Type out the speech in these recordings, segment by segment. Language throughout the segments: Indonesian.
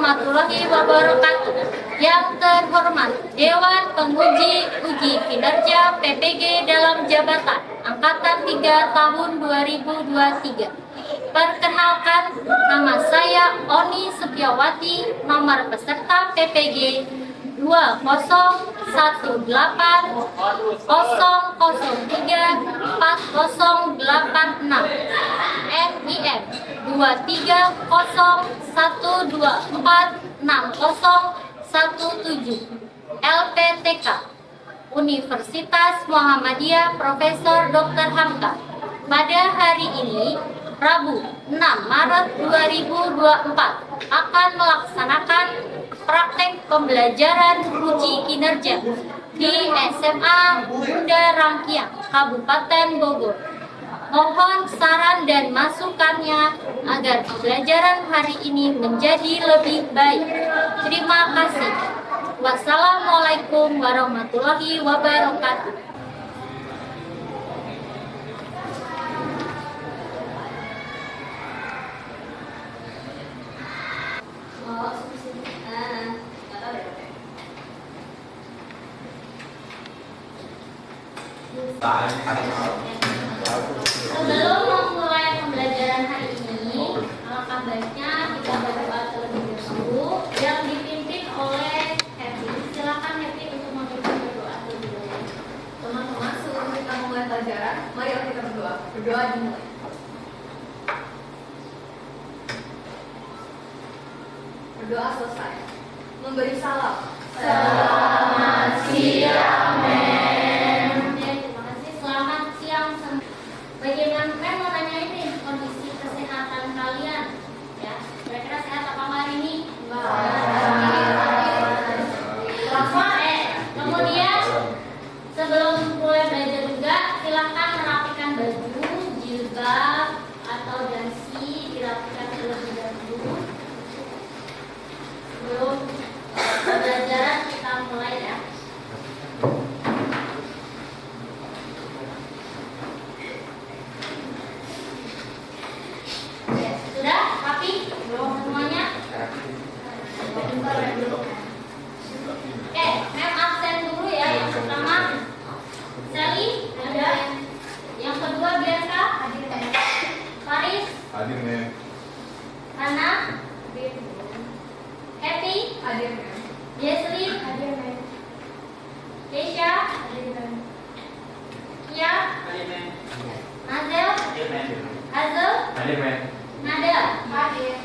warahmatullahi wabarakatuh. Yang terhormat Dewan Penguji Uji Kinerja PPG dalam Jabatan Angkatan 3 tahun 2023. Perkenalkan, nama saya Oni Supiawati, nomor peserta PPG 20180034086 NIM 2301246017 LPTK Universitas Muhammadiyah Profesor Dr. Hamka. Pada hari ini Rabu 6 Maret 2024 akan melaksanakan praktek pembelajaran uji kinerja di SMA Bunda Rangkiang, Kabupaten Bogor. Mohon saran dan masukannya agar pembelajaran hari ini menjadi lebih baik. Terima kasih. Wassalamualaikum warahmatullahi wabarakatuh. Sebelum memulai pembelajaran hari ini, alangkah baiknya kita berdoa terlebih dahulu yang dipimpin oleh Happy. Silakan Happy untuk memimpin berdoa terlebih dahulu. Teman-teman, sebelum kita mulai pelajaran, mari kita berdoa. Berdoa dimulai. Berdoa selesai. Memberi salam. Selamat siang, Mem. Terima kasih. Selamat siang. Bagaimana Mem mau nanya ini kondisi kesehatan kalian? Ya, kira-kira sehat apa hari ini? Kemudian sebelum mulai belajar juga silahkan merapikan baju, jilbab atau dasi dirapikan terlebih dahulu. Sebelum pembelajaran kita mulai ya. Ya, sudah rapi? Belum semuanya? Oke, Mem absen dulu ya. Yang pertama Sally, ada. Yang kedua Bianca, hadir. Faris, hadir, Mem. Hana, Happy, Hadir, Mem. Jesli, hadir, Mem. Keisha, hadir, Mem. Kia, Hadir, Mem. Nazel, Hadir, Mem. Hazel, Hadir, Mem. Nada, hadir.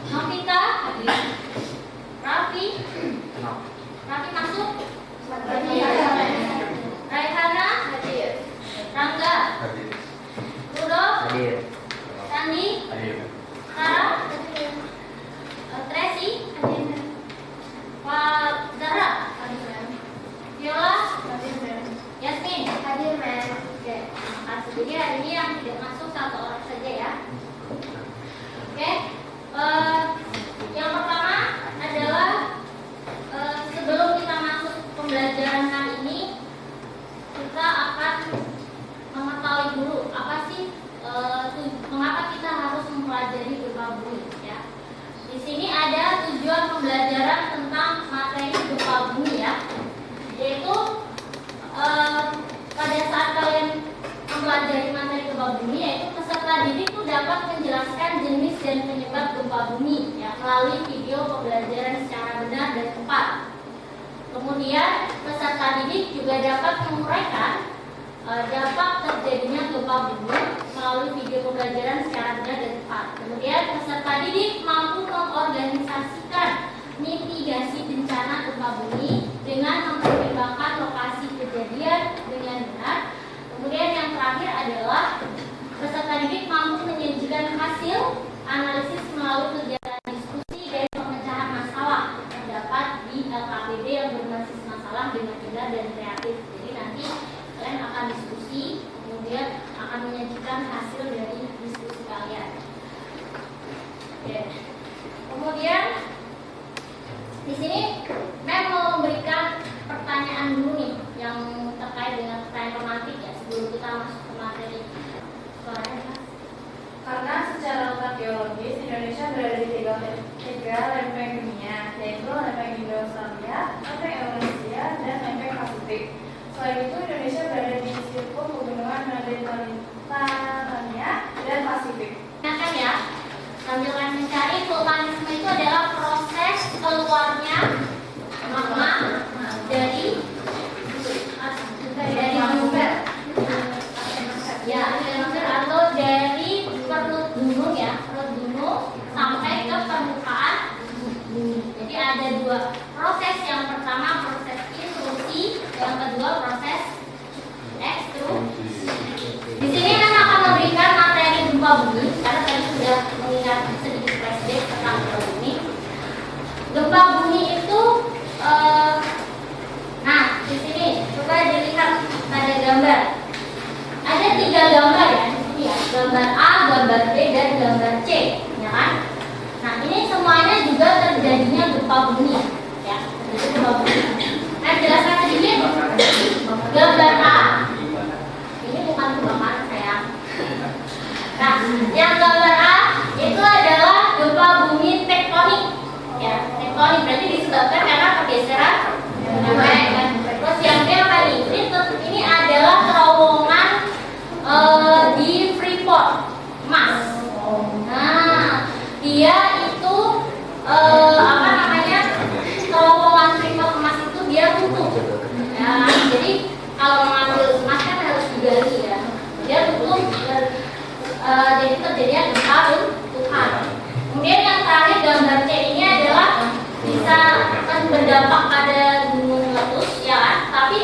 Novita, hadir. Raffi, Raffi masuk. Raihana, hadir. Rangga, Hadir. Rudolf, Hadir. Sandi, Hadir. Sarah, Tracy, hadir. Pak Zahra, hadir. Viola, hadir. Yasmin, hadir. Oke, terima kasih. Jadi hari ini yang tidak masuk satu orang saja ya. Oke, yang pertama adalah sebelum kita masuk pembelajaran hari ini, kita akan mengetahui dulu apa sih mengapa kita harus mempelajari gempa bumi ya. Di sini ada tujuan pembelajaran tentang materi gempa bumi ya, yaitu pada saat kalian mempelajari materi gempa bumi, yaitu peserta didik itu dapat menjelaskan jenis dan penyebab gempa bumi ya melalui video pembelajaran secara benar dan tepat. Kemudian peserta didik juga dapat menguraikan dampak terjadinya gempa bumi melalui video pembelajaran secara benar dan tepat. Kemudian peserta didik mampu mengorganisasikan mitigasi bencana gempa bumi dengan mempertimbangkan lokasi kejadian dengan benar. Kemudian yang terakhir adalah peserta didik mampu menyajikan hasil analisis melalui kegiatan diskusi dan pemecahan masalah yang terdapat di LKPD yang berbasis masalah dengan benar dan kreatif. Jadi nanti kalian akan diskusi, kemudian akan menyajikan hasil dari diskusi kalian. Oke. Kemudian di sini Mem mau memberikan pertanyaan dulu nih yang terkait dengan pertanyaan tematik ya sebelum kita masuk ke materi. Suaranya Karena secara letak geologis Indonesia berada di tiga lempeng Selain itu, Indonesia berada di sirkuit pegunungan Mediterania dan Pasifik. Ingatkan ya, sambil kalian mencari, vulkanisme itu adalah proses keluarnya magma dari atmosfer. Ya, atmosfer atau dari perut gunung ya, perut gunung sampai ke permukaan bumi. Jadi ada dua proses. Yang pertama proses intrusi, yang kedua proses ekstrusi. Di sini kan akan memberikan materi gempa bumi karena tadi sudah mengingat sedikit flashback tentang gempa bumi. Gempa bumi itu, nah di sini coba dilihat pada gambar. Ada 3 gambar ya di sini ya, gambar A, gambar B, dan gambar C, ya kan? Nah ini semuanya juga terjadinya gempa bumi, ya, itu gempa bumi. Nah jelaskan sedikit gambar A. Ini bukan kebakaran sayang. Nah, yang gambar A itu adalah gempa bumi tektonik. Ya, tektonik berarti disebabkan karena pergeseran lempeng kan. Terus yang B apa nih? Ini adalah terowongan di Freeport, Mas. Nah, dia itu apa namanya? Terowongan Freeport emas itu dia runtuh. Ya, jadi kalau mengambil emas kan harus digali ya. Dia runtuh, jadi terjadi gempa runtuhan. Kemudian yang terakhir gambar C ini adalah bisa kan berdampak pada gunung meletus ya kan. Tapi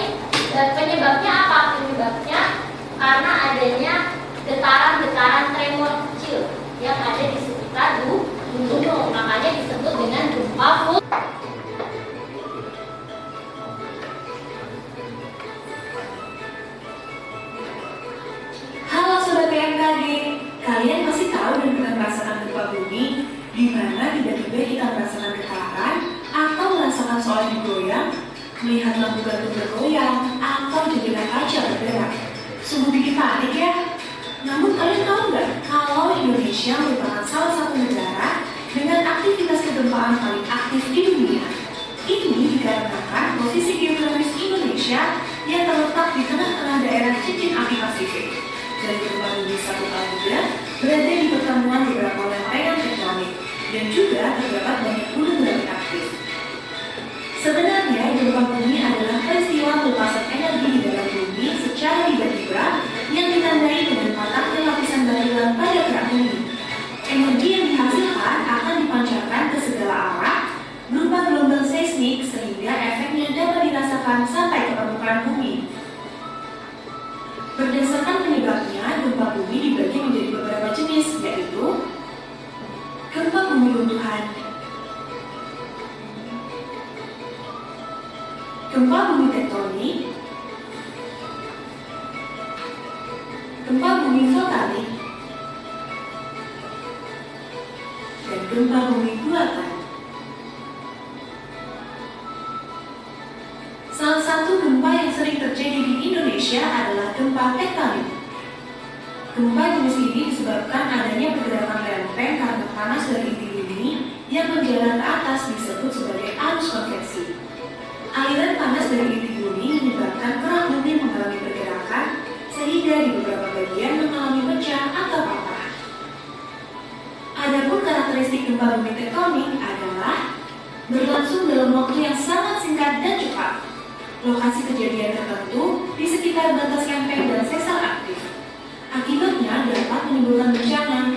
penyebabnya apa? Penyebabnya karena adanya getaran-getaran tremor kecil yang ada di sekitar gunung. Makanya disebut dengan gempa vulkanik. Halo Sobat BMKG, kalian pasti tahu dan pernah merasakan gempa bumi di mana tiba-tiba kita merasakan getaran atau merasakan seolah digoyang, melihat lampu gantung bergoyang atau jendela kaca bergerak. Sungguh bikin panik ya. Namun kalian tahu nggak kalau Indonesia merupakan salah satu negara dengan aktivitas kegempaan paling aktif di dunia? Ini dikarenakan posisi geografis Indonesia yang terletak di tengah-tengah daerah cincin api Pasifik. Dan gempa bumi satu Samudra berada di pertemuan beberapa lempengan tektonik dan juga terdapat banyak gunung berapi aktif. Sebenarnya gempa bumi adalah peristiwa pelepasan energi di dalam bumi secara tiba-tiba yang ditandai dengan patahnya lapisan batuan pada kerak bumi. Energi yang dihasilkan akan dipancarkan ke segala arah berupa gelombang seismik sehingga efeknya dapat dirasakan sampai ke permukaan bumi. Berdasarkan penyebabnya, gempa bumi dibagi menjadi beberapa jenis, yaitu gempa bumi runtuhan, gempa bumi tektonik, gempa bumi vulkanik, dan gempa bumi buatan. Salah satu gempa yang sering terjadi di Indonesia adalah gempa tektonik. Gempa jenis ini disebabkan adanya pergerakan lempeng karena panas dari inti bumi yang berjalan ke atas disebut sebagai arus konveksi. Aliran panas dari inti bumi menyebabkan kerak bumi mengalami pergerakan sehingga di beberapa bagian mengalami pecah atau patah. Adapun karakteristik gempa bumi tektonik adalah berlangsung dalam waktu yang sangat singkat dan cepat. Lokasi kejadian tertentu di sekitar batas lempeng dan sesar aktif. Akibatnya dapat menimbulkan bencana,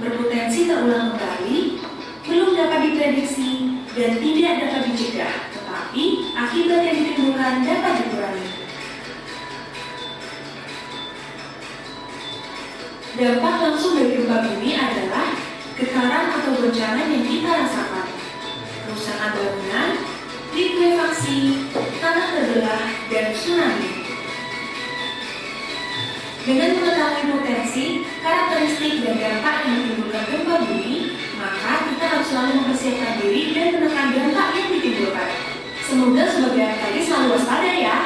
berpotensi terulang kembali, belum dapat diprediksi, dan tidak dapat dicegah, tetapi akibat yang ditimbulkan dapat dikurangi. Dampak langsung dari gempa bumi adalah getaran atau bencana yang kita rasakan, kerusakan bangunan, likuifaksi, tanah terbelah, dan tsunami. Dengan mengetahui potensi, karakteristik, dan dampak yang ditimbulkan gempa bumi, maka kita harus selalu mempersiapkan diri dan menekan dampak yang ditimbulkan. Semoga Sobat BMKG selalu waspada ya.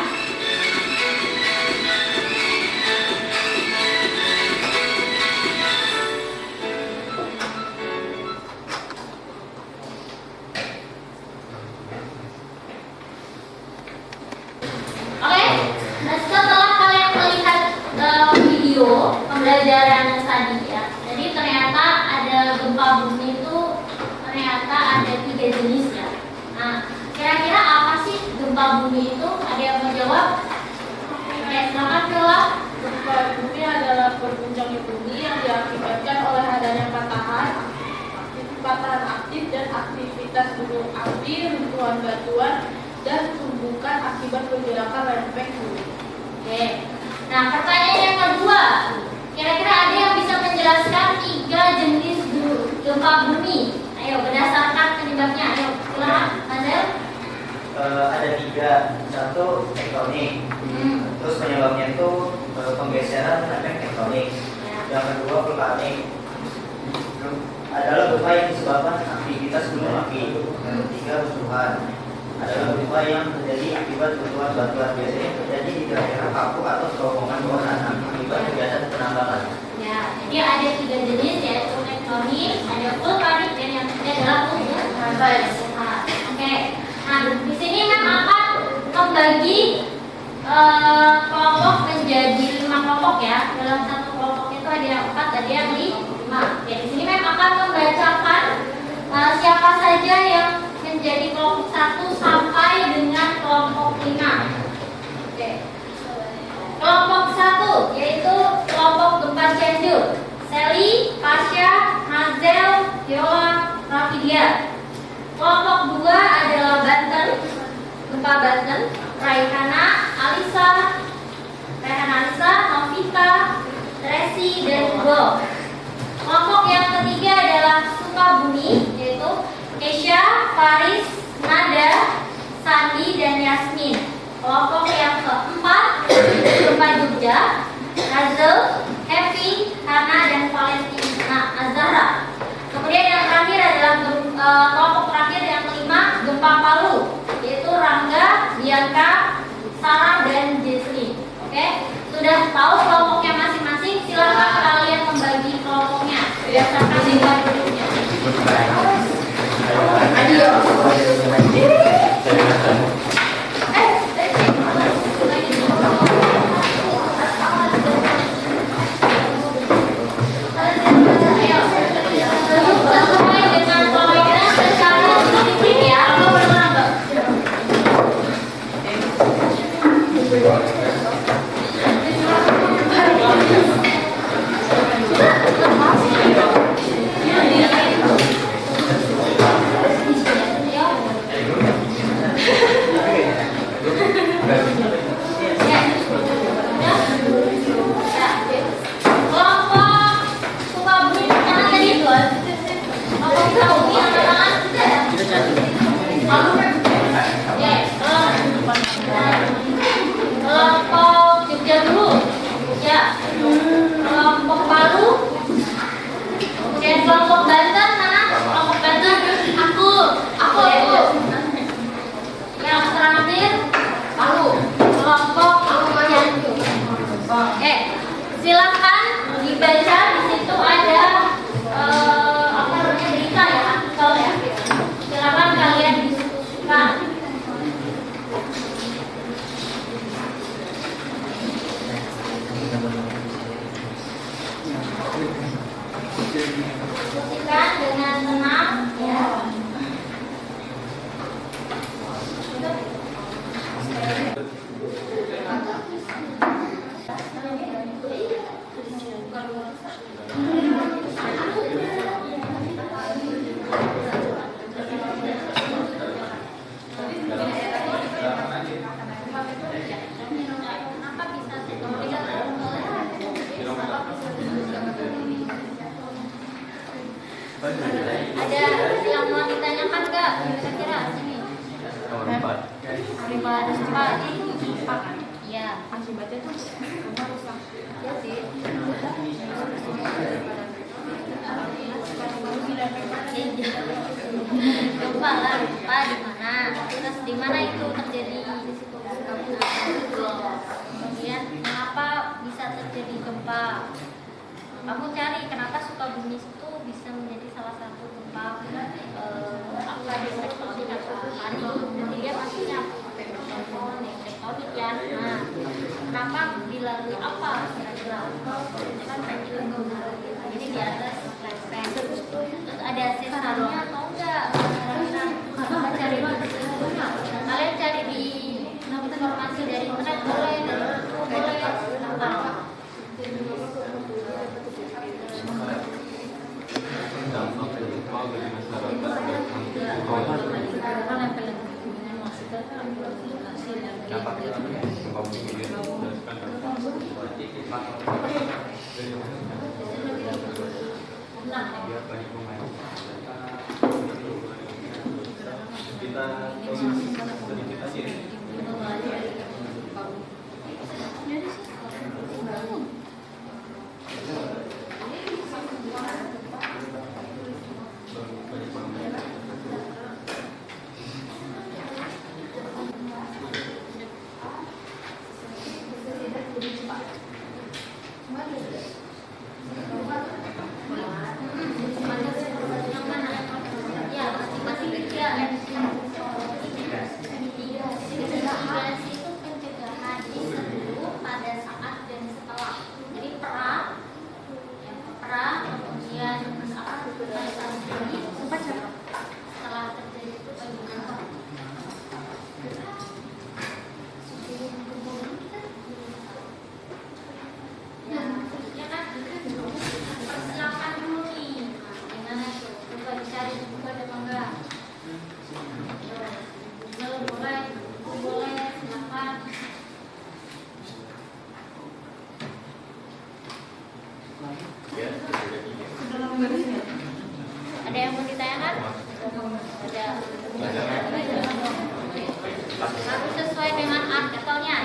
Oke, tadi ya. Jadi ternyata ada gempa bumi itu ternyata ada 3 jenis ya. Nah, kira-kira apa sih gempa bumi itu? Ada yang mau jawab? Oke, silakan jawab. Gempa bumi adalah berguncangnya bumi yang diakibatkan oleh adanya patahan aktif dan aktivitas gunung api, runtuhan batuan, dan tumbukan akibat pergerakan lempeng bumi. Oke. Nah, pertanyaan yang kedua. Kira-kira ada yang bisa menjelaskan 3 jenis gempa bumi? Ayo, berdasarkan penyebabnya. Ayo, silakan, Hazel. Ada 3. Satu tektonik. Terus penyebabnya itu penggeseran lempeng tektonik. Yang kedua vulkanik. Adalah gempa yang disebabkan aktivitas gunung api. Yang ketiga runtuhan. Adalah gempa yang terjadi akibat runtuhan batuan, biasanya terjadi di daerah kapu atau terowongan bawah tanah akibat kegiatan penambangan. Ya, jadi ada 3 jenis yaitu tektonik, ada vulkanik, dan yang ketiga adalah runtuhan. Oke. Nah, di sini Mem akan membagi kelompok menjadi 5 kelompok ya. Dalam satu kelompok itu ada yang 4, ada yang 5. Oke, di sini Mem akan membacakan siapa saja yang menjadi kelompok 1 sampai dengan kelompok 5. Oke. Kelompok 1 yaitu kelompok gempa Cianjur. Sally, Pasha, Hazel, Yola, Rafidia. Kelompok 2 adalah Banten, gempa Banten, Raihana Alisa, Novita, Tracy, dan Hugo. Kelompok yang ketiga adalah Sukabumi, yaitu Kesha, Faris, Nada, Sandi, dan Yasmin. Kelompok yang keempat gempa Jogja, Hazel, Happy, Hana, dan Valentina Azhara. Kemudian yang terakhir adalah kelompok terakhir yang kelima gempa Palu, yaitu Rangga, Bianca, Sarah, dan Jesli. Oke, sudah tahu kelompoknya masing-masing? Silakan kalian membagi kelompoknya berdasarkan nilai duduknya. Kelompok Jogja dulu, ya. Kelompok Palu, dan kelompok Banten mana? Kelompok Banten, aku. Yang terakhir Palu, kelompok Cianjur. Oke, silakan dibaca. Di situ ada apa namanya berita ya, artikel ya. Silakan kalian diskusikan. Diskusikan dengan tenang ya. Ada yang mau ditanyakan nggak? Kira-kira sini. Empat. Iya. Akibatnya tuh rumah rusak. Ya sih. Gempa lah, gempa di mana? Terus di mana itu terjadi? Kemudian mengapa bisa terjadi gempa? Kamu cari kenapa Sukabumi itu bisa menjadi salah satu gempa apa di tektonik atau vulkanik. Jadi dia maksudnya apa? tektonik ya. Nah, kenapa dilalui apa kira-kira? Kan jadi di atas lempeng. Terus ada sesarnya atau enggak? Kira-kira cari kalian cari di informasi dari internet boleh, dari buku boleh, apa? Ada yang mau ditanyakan? Ada. Harus sesuai dengan artikelnya.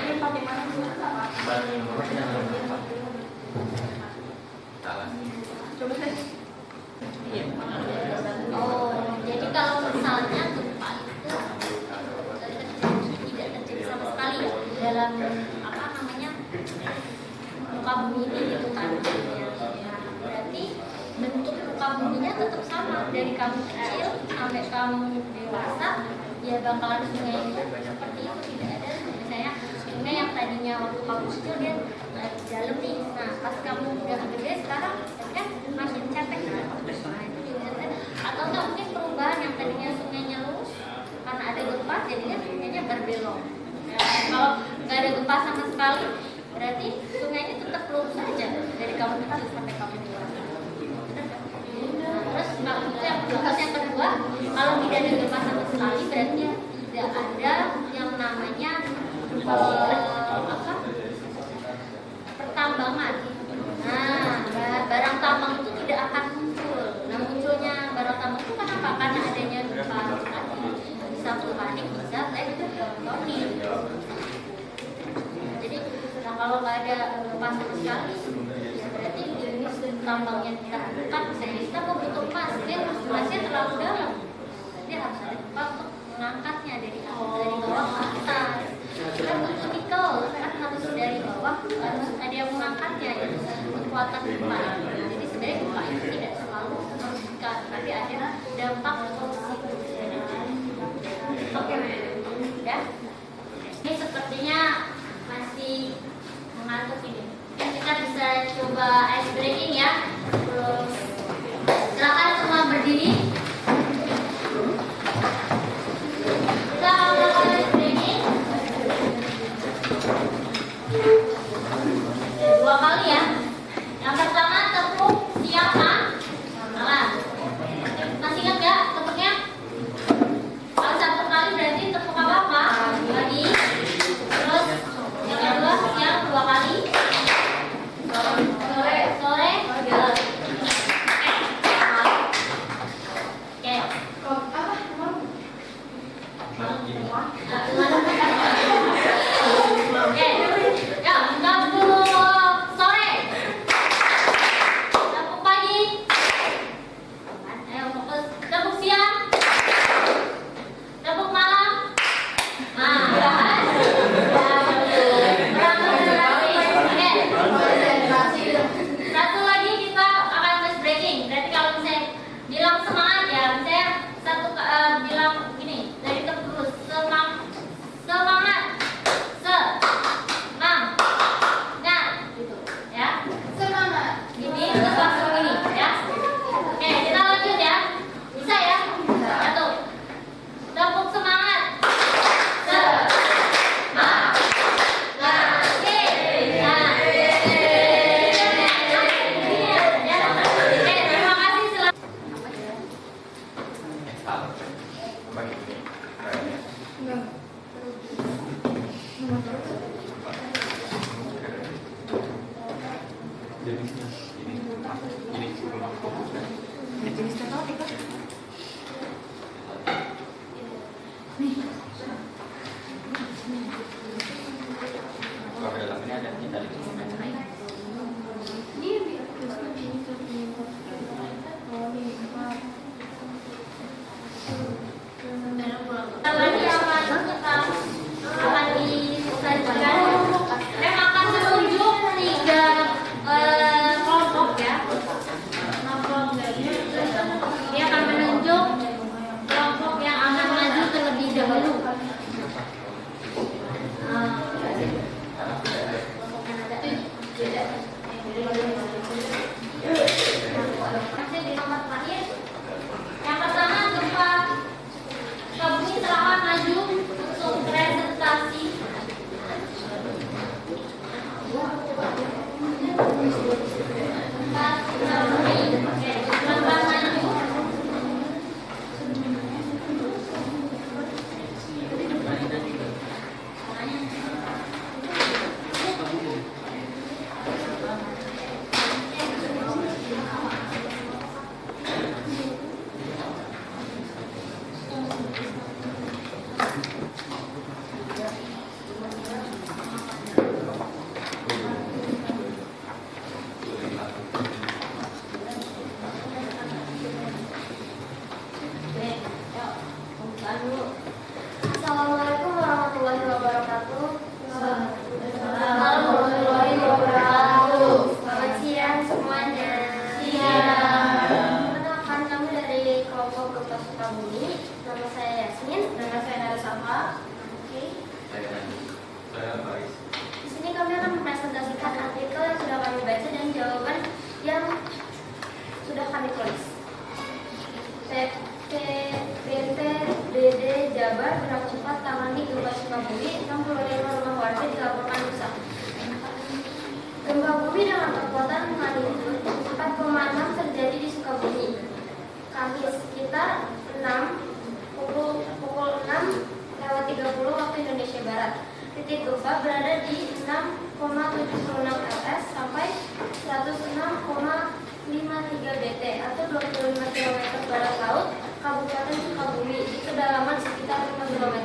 Oh, jadi kalau misalnya gempa itu tidak terjadi sama sekali ya dalam apa namanya muka bumi ini gitu kan? Berarti bentuk muka buminya tetap sama dari kamu kecil sampai kamu dewasa, ya bakalan sungai itu seperti itu, tidak ada misalnya sungai yang tadinya waktu kamu kecil dia di dalam nih, nah pas kamu udah gede sekarang kan makin cetek kan, nah itu juga ada. Atau nggak mungkin perubahan yang tadinya sungainya lurus karena ada gempa jadinya sungainya berbelok. Ya, kalau nggak ada gempa sama sekali berarti sungainya tetap lurus saja dari kamu kecil sampai kamu dewasa. Terus yang kedua, kalau tidak ada gempa sama sekali berarti tidak ada yang namanya pertambangan. Nah, barang tambang itu tidak akan muncul. Nah, munculnya barang tambang itu kenapa? Karena adanya gempa tadi, bisa vulkanik, bisa tektonik. Jadi, nah kalau nggak ada gempa sama sekali, ya berarti jenis tambangnya kita bukan. Misalnya kita mau butuh emas, masnya terlalu dalam, berarti harus ada gempa untuk mengangkatnya dari bawah ke atas. Kita butuh nikel, kan harus dari bawah, harus ada yang mengangkatnya, ya kekuatan gempa. Jadi sebenarnya gempa itu tidak selalu merugikan, tapi ada dampak positif. Oke, udah. Ini sepertinya masih mengantuk ini. Kita bisa coba ice breaking ya. Terus silakan semua berdiri. Kita melakukan ice breaking 2 kali ya. Yang pertama tepuk siapa? Salah. Masih ingat nggak tepuknya? Kalau 1 kali berarti tepuk apa? Lagi. Terus yang kedua siang 2 kali. Sore. Kalau dalam ini ada kita Lagi akan disajikan. Rem akan menunjuk 3 kelompok ya. Dia akan menunjuk kelompok yang akan maju terlebih dahulu. Masih di nomor terakhir. Yang pertama gempa bumi telah maju untuk presentasi. Gempa bumi telah maju. Assalamualaikum warahmatullahi wabarakatuh. Assalamualaikum warahmatullahi wabarakatuh. Selamat siang semuanya. Siang. Perkenalkan, kami dari kelompok Gempa Sukabumi. Nama saya Yasmin. Nama saya Narasama. Oke. saya Faris. Di sini kami akan mempresentasikan artikel yang sudah kami baca dan jawaban yang sudah kami tulis. BPBD Jabar gerak cepat tangani gempa Sukabumi, 65 rumah warga dilaporkan rusak. Gempa bumi dengan kekuatan magnitudo 4,6 terjadi di Sukabumi. Kamis sekitar pukul 6:30 waktu Indonesia Barat. Titik gempa berada di 6,76 ls sampai 106,53 bt atau 25 km barat laut Kabupaten Sukabumi di kedalaman sekitar 5 km.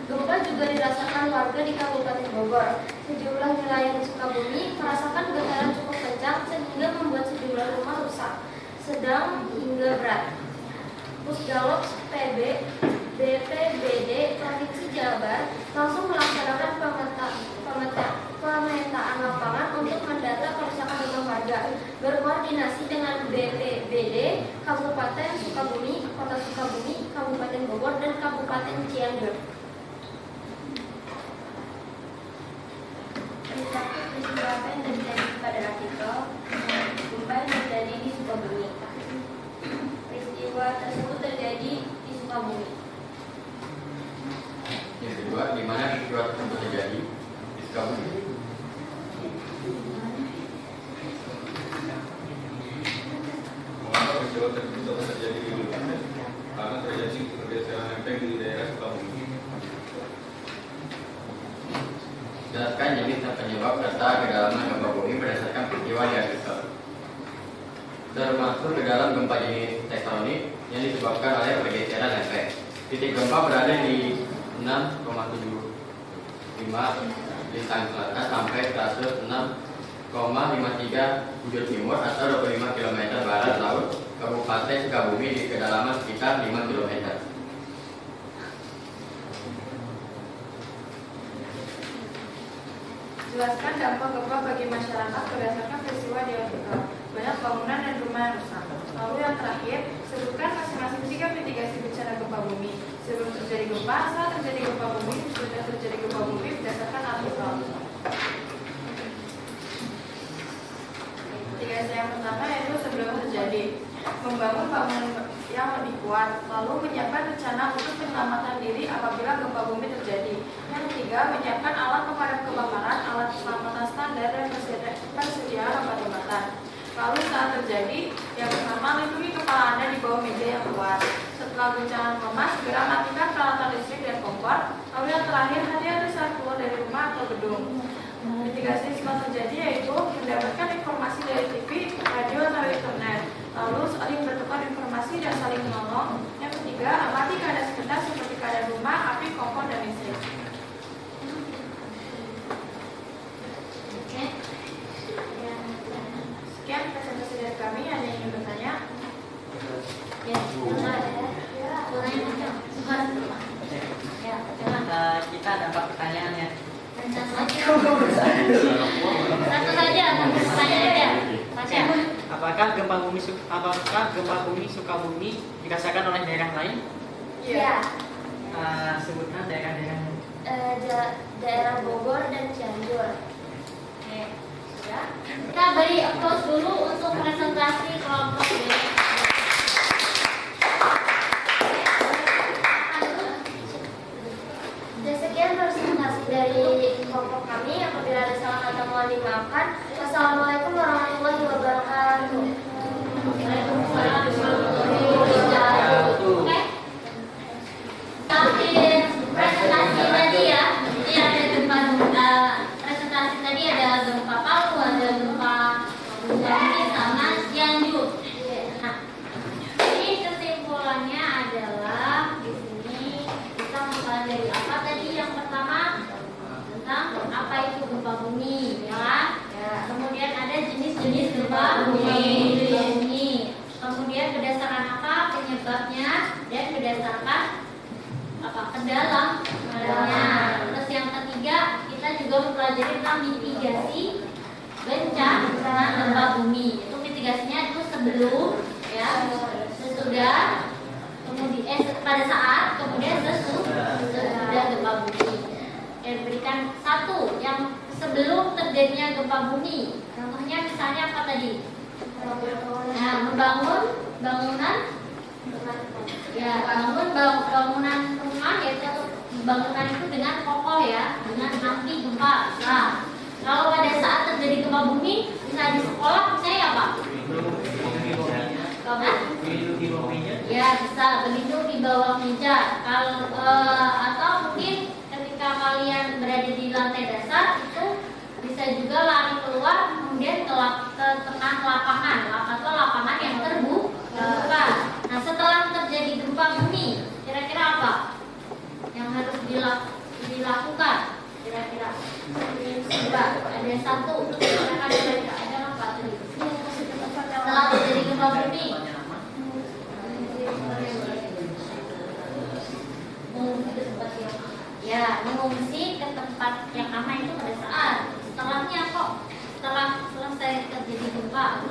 Gempa juga dirasakan warga di Kabupaten Bogor. Sejumlah wilayah di Sukabumi merasakan getaran cukup kencang sehingga membuat sejumlah rumah rusak, sedang hingga berat. Pusdalop BPBD Provinsi Jabar langsung melaksanakan pemetaan lapangan untuk mendata kerusakan rumah warga, berkoordinasi dengan BPBD Kabupaten Sukabumi, Kota Sukabumi, Kabupaten Bogor, dan Kabupaten Cianjur. Peristiwa apa yang terjadi pada artikel gempa yang terjadi di Sukabumi. Peristiwa tersebut terjadi di Sukabumi. Yang kedua, di mana peristiwa tersebut terjadi di Sukabumi? Mengapa peristiwa tersebut terjadi di Sukabumi? Karena terjadi pergeseran lempeng di daerah Sukabumi. Jelaskan jenis dan penyebab serta kedalaman gempa bumi berdasarkan peristiwa di artikel. Termasuk ke dalam gempa jenis tektonik yang disebabkan oleh pergeseran lempeng. Titik gempa berada di 6,75 lintang selatan sampai 106,53 bujur timur atau 25 km barat laut Kabupaten Sukabumi di kedalaman sekitar 5 km. Jelaskan dampak gempa bagi masyarakat berdasarkan peristiwa di artikel. Banyak bangunan dan rumah yang rusak. Lalu yang terakhir, sebutkan masing-masing 3 mitigasi bencana gempa bumi. Sebelum terjadi gempa, saat terjadi gempa bumi, sudah terjadi gempa bumi berdasarkan artikel. Mitigasi yang pertama yaitu sebelum terjadi, membangun bangunan yang lebih kuat, lalu menyiapkan rencana untuk penyelamatan diri apabila gempa bumi terjadi. Yang ketiga, menyiapkan alat pemadam kebakaran, alat keselamatan standar, dan persediaan obat-obatan. Lalu saat terjadi, yang pertama, lindungi kepala Anda di bawah meja yang kuat. Setelah guncangan lemas, segera matikan peralatan listrik dan kompor. Lalu yang terakhir, hati-hati saat keluar dari rumah atau gedung. Mitigasi setelah terjadi yaitu mendapatkan informasi dari TV, radio, atau internet. Lalu saling bertukar informasi informasi dan saling menolong. Yang ketiga, amati keadaan sekitar seperti keadaan rumah, api, kompor, dan listrik. Oke. Sekian presentasi dari kami. Ada yang ingin bertanya? Ya, suaranya kencang. Ya, coba. Kita dapat pertanyaan ya. Satu saja, satu pertanyaan aja. Baca. Apakah gempa bumi Sukabumi dirasakan oleh daerah lain? Ya, Sebutkan daerah-daerahnya. daerah Bogor dan Cianjur. Oke, ya. Kita beri applause dulu untuk presentasi kelompok B. Dan sekian presentasi dari kelompok kami. Apabila ada salah kata mohon dimaafkan. Wassalamualaikum warahmatullahi wabarakatuh. Waalaikumsalam warahmatullahi wabarakatuh. Oke. Terakhir presentasi tadi ya. Jadi ada gempa presentasi tadi ada gempa Palu, ada gempa Bumi sama Cianjur. Nah, jadi kesimpulannya adalah di sini kita mempelajari apa tadi yang pertama tentang apa itu gempa bumi, ya kan? Kemudian ada jenis-jenis gempa bumi. Kemudian berdasarkan apa penyebabnya dan berdasarkan apa kedalamannya. Terus yang ketiga kita juga mempelajari tentang mitigasi bencana gempa bumi. Itu mitigasinya itu sebelum, ya, sesudah, kemudian pada saat, kemudian sesudah gempa bumi. Berikan satu yang sebelum terjadinya gempa bumi. Contohnya misalnya apa tadi? Nah, membangun bangunan, ya, bangunan rumah, yaitu bangunan itu dengan kokoh, ya, dengan anti gempa. Nah, kalau pada saat terjadi gempa bumi, bisa di sekolah misalnya apa? Ya, bisa berlindung di bawah meja. Kalau atau mungkin ketika kalian berada di lantai dasar itu bisa juga lari keluar kemudian ke tengah lapangan atau lapangan yang terbuka. Nah, setelah terjadi gempa bumi, kira-kira apa yang harus dilakukan? Kira-kira coba ada satu. Kira-kira ada apa tadi? Setelah terjadi gempa bumi, mengungsi ke tempat yang aman itu pada saat setelahnya kok setelah selesai terjadi gempa,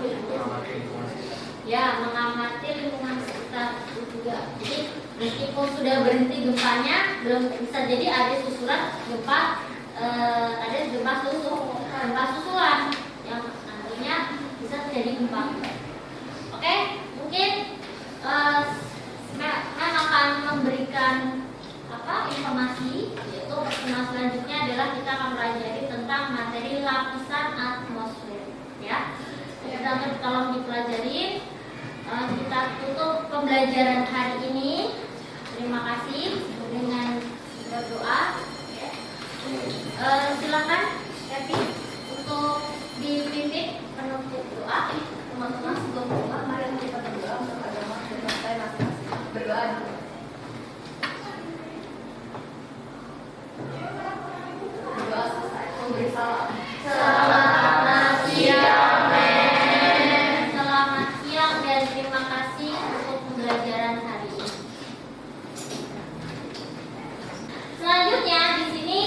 ya, mengamati lingkungan sekitar itu juga. Jadi meskipun sudah berhenti gempanya, belum bisa jadi ada susulan gempa, ada gempa susulan yang nantinya bisa terjadi gempa. Oke, mungkin saya akan memberikan informasi, yaitu pertemuan selanjutnya adalah kita akan pelajari tentang materi lapisan atmosfer, ya. Kita tolong dipelajari. Kita tutup pembelajaran hari ini. Terima kasih dengan berdoa. Silakan Kevin untuk dipimpin penutup doa. Teman-teman sebelum doa, mari kita berdoa untuk agama dan partai masing-masing. Berdoa dulu. Berdoa selesai. Memberi salam. Selamat siang, selamat siang dan terima kasih untuk pembelajaran hari ini. Selanjutnya di sini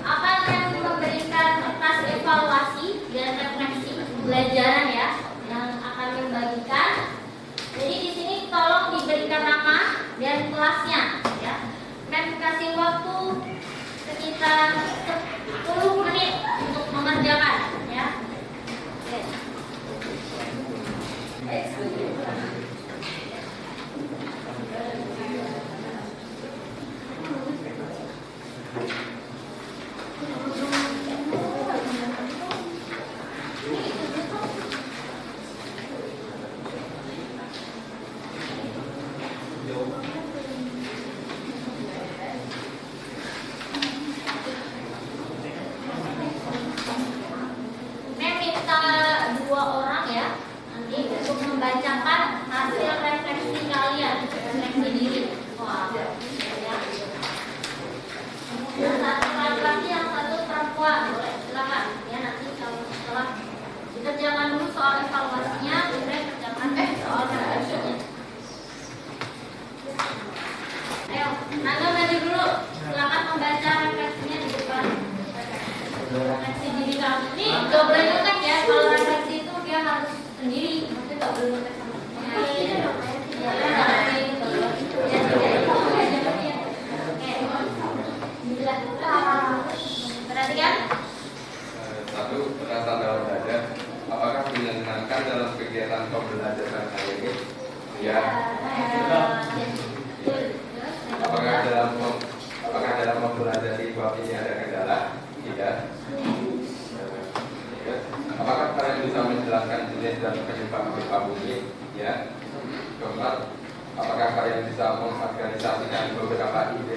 akan memberikan kertas evaluasi dan refleksi pembelajaran, ya, yang akan membagikan. Jadi di sini tolong diberikan nama dan kelasnya, ya. Dan kasih waktu sekitar 10 menit untuk mengerjakan, ya. Oke. sendiri. Maksudnya nggak boleh ngecek sama Iya. ya. Perhatikan. Satu, perasaan dalam dada. Apakah menyenangkan dalam kegiatan pembelajaran hari ini? Ya. Apakah dalam mempelajari bab ini ada kendala? Tidak. Ya. Apakah kalian bisa menjelaskan jenis dan penyebab gempa bumi? Ya. Keempat, apakah kalian bisa mengorganisasikan beberapa ide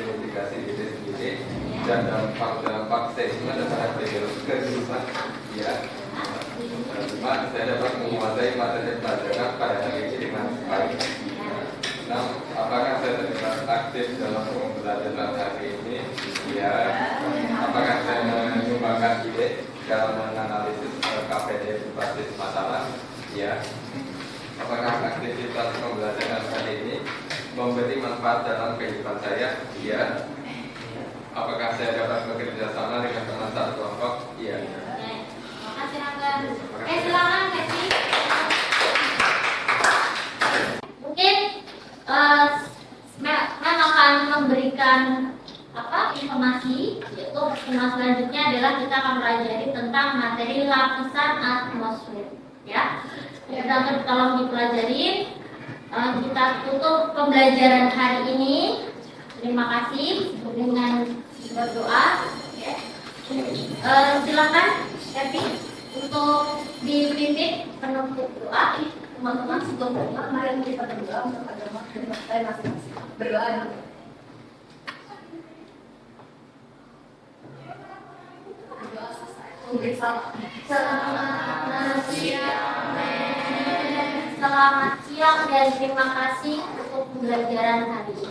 dan dampak statement terhadap kehidupan? Ya. Kelima, saya dapat menguasai materi pelajaran pada hari ini dengan baik. 6. Apakah saya terlibat aktif dalam pembelajaran hari ini? Ya. Apakah saya menyumbangkan ide dalam menganalisis KPD berbasis masalah? Ya. Apakah aktivitas pembelajaran hari ini memberi manfaat dalam kehidupan saya? Ya. Apakah saya dapat bekerja sama dengan teman satu kelompok? Iya. Makasih Rangga. Silakan Keti. Mungkin Mem akan memberikan informasi, yaitu pertemuan selanjutnya adalah kita akan pelajari tentang materi lapisan atmosfer. Ya, kita tolong dipelajari. Kita tutup pembelajaran hari ini. Terima kasih dengan berdoa. Ya. Silakan Epi untuk dipimpin penutup doa. Teman-teman sebelum berdoa, mari kita berdoa untuk agama dan partai masing-masing. Berdoa dulu. Berdoa selesai. Selamat siang dan terima kasih untuk pembelajaran hari ini.